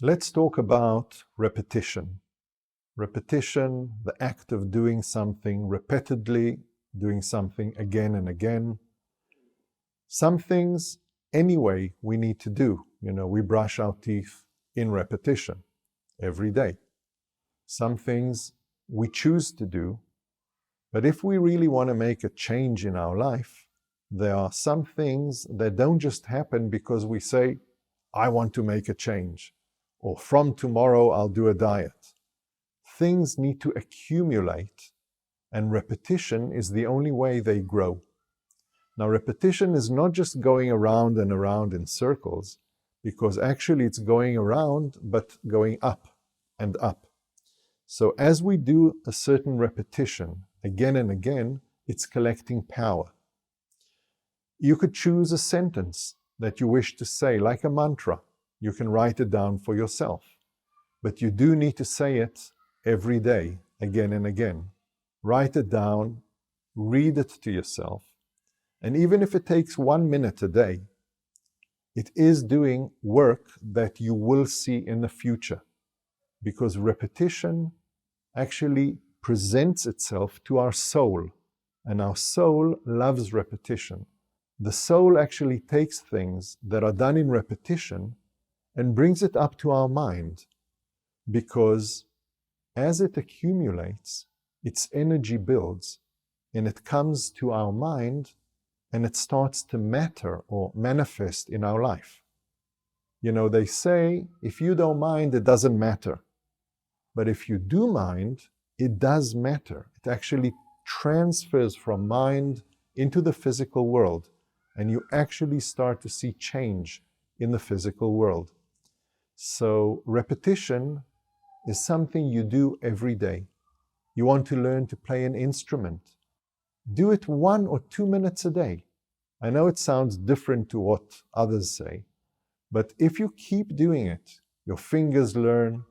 Let's talk about repetition. Repetition, the act of doing something repeatedly, doing something again and again. Some things, anyway, we need to do. We brush our teeth in repetition every day. Some things we choose to do, but if we really want to make a change in our life, there are some things that don't just happen because we say, I want to make a change, or from tomorrow I'll do a diet. Things need to accumulate, and repetition is the only way they grow. Now, repetition is not just going around and around in circles, because actually it's going around, but going up and up. So as we do a certain repetition again and again, it's collecting power. You could choose a sentence that you wish to say, like a mantra. You can write it down for yourself. But you do need to say it every day, again and again. Write it down, read it to yourself. And even if it takes 1 minute a day, it is doing work that you will see in the future. Because repetition actually presents itself to our soul. And our soul loves repetition. The soul actually takes things that are done in repetition and brings it up to our mind. Because as it accumulates, its energy builds, and it comes to our mind, and it starts to matter or manifest in our life. They say, if you don't mind, it doesn't matter. But if you do mind, it does matter. It actually transfers from mind into the physical world, and you actually start to see change in the physical world. So repetition is something you do every day. You want to learn to play an instrument. Do it 1 or 2 minutes a day. I know it sounds different to what others say, but if you keep doing it, your fingers learn,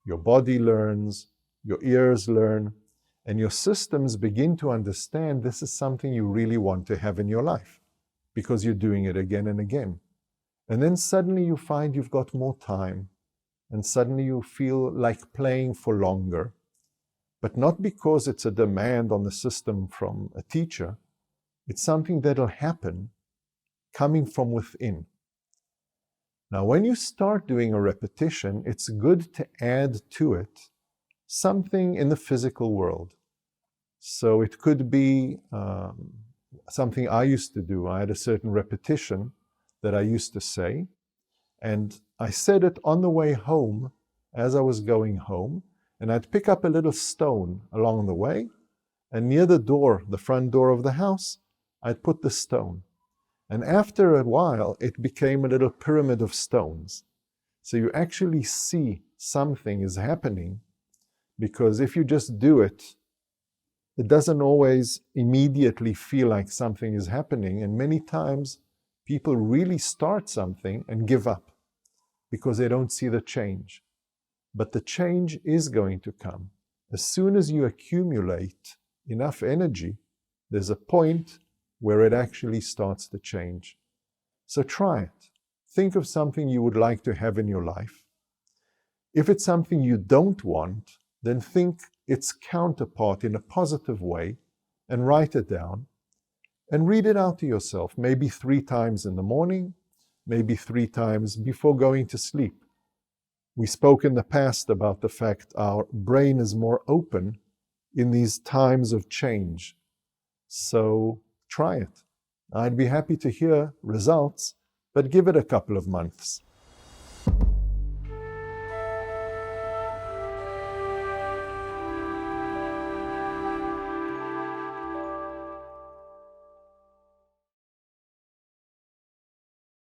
your body learns, your ears learn, and your systems begin to understand this is something you really want to have in your life because you're doing it again and again. And then suddenly you find you've got more time, and suddenly you feel like playing for longer, but not because it's a demand on the system from a teacher. It's something that'll happen coming from within. Now, when you start doing a repetition, it's good to add to it something in the physical world. So it could be something I used to do. I had a certain repetition that I used to say, and I said it on the way home as I was going home, and I'd pick up a little stone along the way, and near the door, the front door of the house, I'd put the stone. And after a while, it became a little pyramid of stones. So you actually see something is happening, because if you just do it, it doesn't always immediately feel like something is happening. And many times, people really start something and give up because they don't see the change. But the change is going to come. As soon as you accumulate enough energy, there's a point where it actually starts to change. So try it. Think of something you would like to have in your life. If it's something you don't want, then think its counterpart in a positive way and write it down and read it out to yourself, maybe 3 times in the morning, maybe 3 times before going to sleep. We spoke in the past about the fact our brain is more open in these times of change. So try it. I'd be happy to hear results, but give it a couple of months.